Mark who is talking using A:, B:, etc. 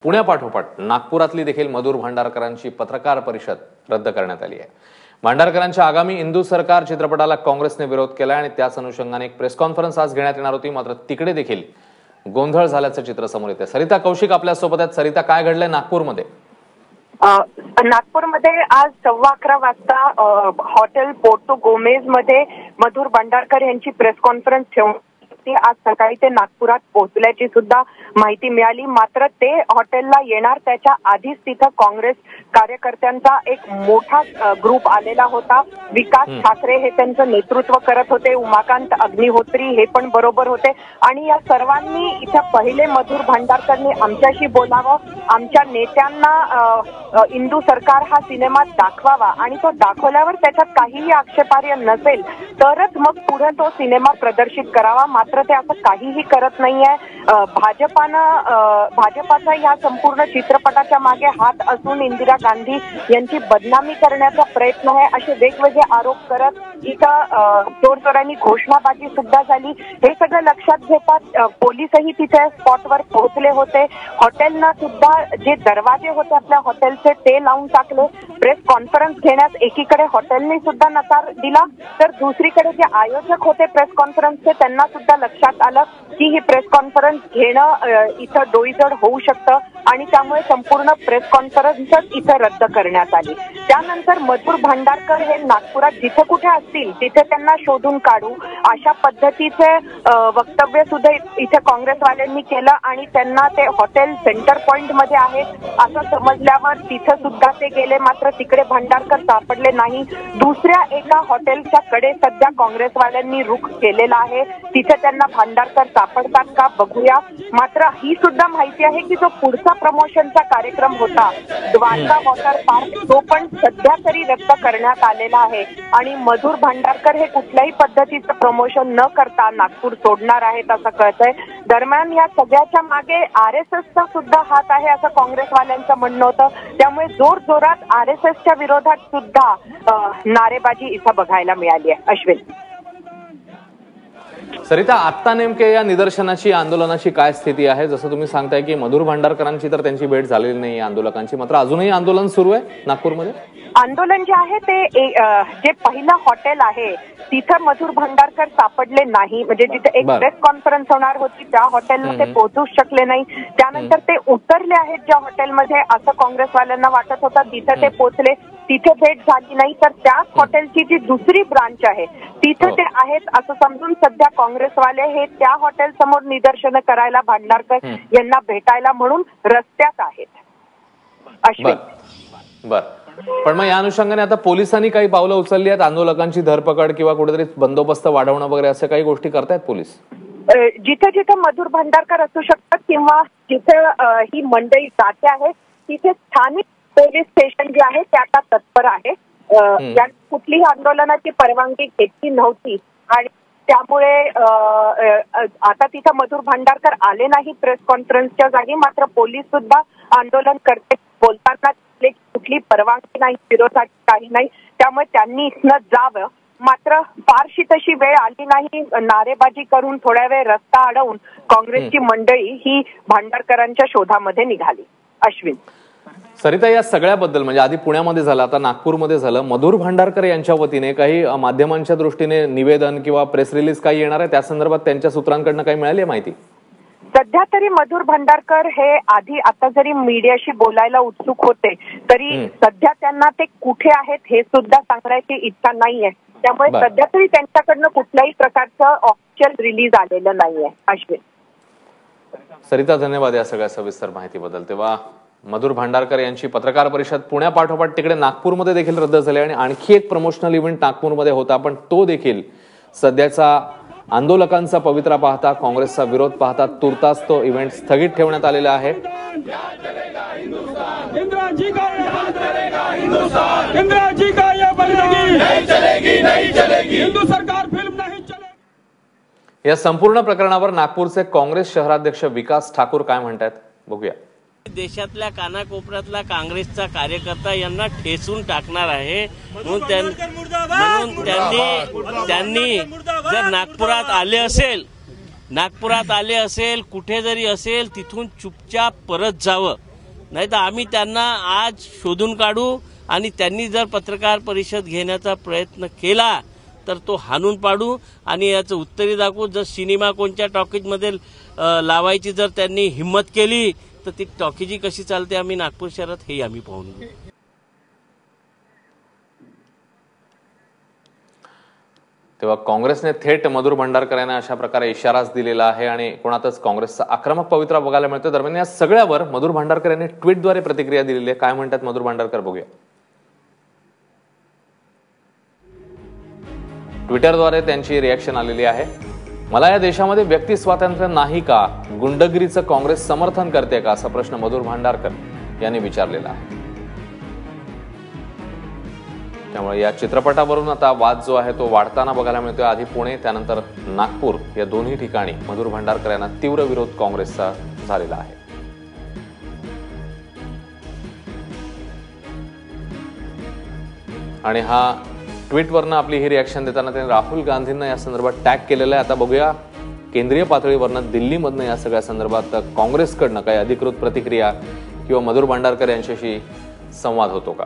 A: पुण्यापाठोपाठ नागपुरातली देखील मधुर भांडारकरांची पत्रकार परिषद रद्द करण्यात आली आहे। भांडारकरांच्या आगामी हिंदू सरकार चित्रपटाला काँग्रेसने विरोध केला आणि त्याच अनुषंगाने एक प्रेस कॉन्फरन्स आज घेण्यात येणार होती, मात्र तिकडे देखील गोंधळ झाल्याचं चित्र समोर येते। सरिता कौशिक आपल्या सोबत आहेत। सरिता, काय घडलंय नागपूरमध्ये?
B: नागपूरमध्ये आज 11:15 वाजता हॉटेल पोर्टो गोमेज मध्ये मधुर भांडारकर यांची प्रेस कॉन्फरन्स ठेवण्यात आज सकाळी ते नागपुरात पोहोचल्याची सुद्धा माहिती मिळाली। मात्र ते हॉटेलला येणार त्याच्या आधीच तिथं काँग्रेस कार्यकर्त्यांचा एक मोठा ग्रुप आलेला होता। विकास ठाकरे हे त्यांचं नेतृत्व करत होते, उमाकांत अग्निहोत्री हे पण बरोबर होते आणि या सर्वांनी इथं पहिले मधुर भांडारकरनी आमच्याशी बोलावं, आमच्या नेत्यांना हिंदू सरकार हा सिनेमा दाखवावा आणि तो दाखवल्यावर त्याच्यात काहीही आक्षेपार्ह नसेल तरच मग पुढे तो सिनेमा प्रदर्शित करावा। मात्र ते असं काहीही करत नाहीये। भाजपाचा या संपूर्ण चित्रपटाच्या मागे हात असून इंदिरा गांधी यांची बदनामी करण्याचा प्रयत्न आहे असे वेगवेगळे आरोप करत इथं जोरजोराने घोषणाबाजी सुद्धा झाली। हे सगळं लक्षात घेतात पोलीसही तिथे स्पॉटवर पोहोचले होते। हॉटेलना सुद्धा जे दरवाजे होते आपल्या हॉटेलचे ते लावून टाकले। प्रेस कॉन्फरन्स घेण्यास एकीकडे हॉटेलने सुद्धा नकार दिला तर दुसरीकडे जे आयोजक होते प्रेस कॉन्फरन्सचे त्यांना सुद्धा लक्षात आलं की ही प्रेस कॉन्फरन्स घेणं इथं डोईजड होऊ शकतं आणि त्यामुळे संपूर्ण प्रेस कॉन्फरन्सच इथं रद्द करण्यात आली। त्यानंतर मधुर भांडारकर हे नागपुरात जिथे कुठे असतील तिथे त्यांना शोधून काढू अशा पद्धतीचे वक्तव्य सुद्धा इथे काँग्रेसवाल्यांनी केलं आणि त्यांना ते हॉटेल सेंटर पॉइंट मध्ये आहे असं समजल्यावर तिथे सुद्धा ते गेले। मात्र तिकडे भांडारकर सापडले नाही। दुसऱ्या एका हॉटेलच्या कडे सध्या काँग्रेसवाल्यांनी रुख केलेला आहे, तिथे त्यांना भांडारकर सापडतात का बघूया। मात्र ही सुद्धा माहिती आहे की जो पुढचा प्रमोशनचा कार्यक्रम होता द्वारका वॉटर पार्क तो पण सध्या तरी रद्द करण्यात आलेला आहे आणि मधुर भांडारकर हे कुठल्याही पद्धतीचं प्रमोशन न करता नागपूर सोडणार आहेत असं कळतंय। दरम्यान या सगळ्याच्या मागे आरएसएसचा सुद्धा हात आहे असं काँग्रेसवाल्यांचं म्हणणं होतं, त्यामुळे जोर जोरात आरएसएसच्या विरोधात सुद्धा नारेबाजी इथं बघायला मिळाली आहे। अश्विन,
A: सरिता, आता नेमके या निदर्शनाची आंदोलनाची काय स्थिती आहे? जसं तुम्ही सांगताय की मधुर भांडारकरांची तर त्यांची भेट झालेली नाही आंदोलकांची, मात्र अजूनही आंदोलन सुरू आहे नागपूरमध्ये।
B: आंदोलन जे आहे ते जे पहिलं हॉटेल आहे तिथं मधुर भांडारकर सापडले नाही, म्हणजे जिथे एक प्रेस कॉन्फरन्स होणार होती त्या हॉटेलला ते पोहोचू शकले नाही। त्यानंतर ते उतरले आहेत ज्या हॉटेलमध्ये असं काँग्रेसवाल्यांना वाटत होतं, तिथे ते पोहोचले, तिथे भेट झाली नाही तर त्याच हॉटेलची जी दुसरी ब्रांच आहे तिथे ते आहेत असं समजून सध्या काँग्रेसवाले हे त्या हॉटेल समोर निदर्शनं करायला भांडारकर यांना भेटायला म्हणून रस्त्यात आहेत। अश्विन,
A: बर, पण मग या अनुषंगाने आता पोलिसांनी काही पावलं उचलली आहेत? आंदोलकांची धरपकड किंवा कुठेतरी बंदोबस्त वाढवणं वगैरे असं काही गोष्टी करतायत पोलीस?
B: जिथे जिथे मधुर भांडारकर असू शकतात किंवा जिथे ही मंडळी जाते आहे तिथे स्थानिक पोलीस स्टेशन जे आहे ते आता तत्पर आहे। कुठलीही आंदोलनाची परवानगी घेतली नव्हती आणि त्यामुळे आता तिथं मधुर भांडारकर आले नाही प्रेस कॉन्फरन्सच्या जागी, मात्र पोलीस सुद्धा आंदोलन करते बोलताना कुठली परवानगी नाही, विरोधात काही नाही, त्यामुळे त्यांनी इथनं जावं। मात्र फारशी तशी वेळ आली नाही, नारेबाजी करून थोड्या वेळ रस्ता अडवून काँग्रेसची मंडळी ही भांडारकरांच्या शोधामध्ये निघाली। अश्विन,
A: सरिता, या सगळ्याबद्दल म्हणजे आधी पुण्यामध्ये झालं आता नागपूरमध्ये झालं, मधुर भांडारकर यांच्या वतीने काही माध्यमांच्या दृष्टीने निवेदन किंवा प्रेस रिलीज काही येणार आहे? त्या संदर्भात त्यांच्या सूत्रांकडनं काही मिळाली आहे माहिती?
B: सध्या तरी मधुर भांडारकर हे आधी आता जरी मीडियाशी बोलायला उत्सुक होते तरी सध्या त्यांना ते कुठे आहेत हे सुद्धा सांगण्याची इच्छा नाहीये, त्यामुळे सध्या तरी त्यांच्याकडनं कुठल्याही प्रकारचं ऑफिशियल रिलीज आलेलं नाहीये। अश्विन,
A: सरिता, धन्यवाद या सगळ्या सविस्तर माहितीबद्दल। तेव्हा मधुर भांडारकर यांची पत्रकार परिषद पुण्यापाठोपाठ तिकडे नागपूरमध्ये देखील रद्द झाली आणि आणखी एक प्रमोशनल इव्हेंट नागपूरमध्ये होता, पण तो देखील सध्याचा आंदोलकांचा पवित्रा पाहता, काँग्रेसचा विरोध पाहता तुर्तास तो इव्हेंट स्थगित ठेवण्यात आलेला आहे। या संपूर्ण प्रकरणावर नागपूरचे काँग्रेस शहराध्यक्ष विकास ठाकूर काय म्हणतात बघूया।
C: देशातल्या कानाकोपऱ्यातला काँग्रेसचा कार्यकर्ता यांना ठेचून टाकणार आहे म्हणून त्यांनी जर नागपुरात आले असेल कुठे जरी असेल तिथून चुपचाप परत जावं नाही तर आम्ही त्यांना आज शोधून काढू आणि त्यांनी जर पत्रकार परिषद घेण्याचा प्रयत्न केला तर तो हाणून पाडू आणि याचं उत्तरी दाखवू. जर सिनेमा कोणत्या टॉकीजमध्ये लावायची जर त्यांनी हिंमत केली तर ती टॉकीजी कशी चालते आम्ही नागपूर शहरात हे आम्ही पाहून घेऊ.
A: तेव्हा काँग्रेसने थेट मधुर भंडारकर यांना अशा प्रकारे इशाराच दिलेला आहे आणि कोणातच काँग्रेसचा आक्रमक पवित्रा बघायला मिळतो. दरम्यान या सगळ्यावर मधुर भंडारकर यांनी ट्विटद्वारे प्रतिक्रिया दिलेली आहे. काय म्हणतात मधुर भंडारकर बघूया. ट्विटरद्वारे त्यांची रिॲक्शन आलेली आहे. मला या देशामध्ये व्यक्ती स्वातंत्र्य नाही का, गुंडगिरीचं काँग्रेस समर्थन करते का, असा प्रश्न मधुर भंडारकर यांनी विचारलेला आहे. त्यामुळे या चित्रपटावरून आता वाद जो आहे तो वाढताना बघायला मिळतोय. आधी पुणे त्यानंतर नागपूर या दोन्ही ठिकाणी मधुर भंडारकर यांना तीव्र विरोध काँग्रेसचा झालेला आहे. आणि हा ट्विटवरनं आपली ही रिॲक्शन देताना त्यांनी राहुल गांधींना या संदर्भात टॅग केलेलं आहे. आता बघूया केंद्रीय पातळीवरनं दिल्लीमधनं या सगळ्या संदर्भात काँग्रेसकडनं काही अधिकृत प्रतिक्रिया किंवा मधुर भंडारकर यांच्याशी संवाद होतो का.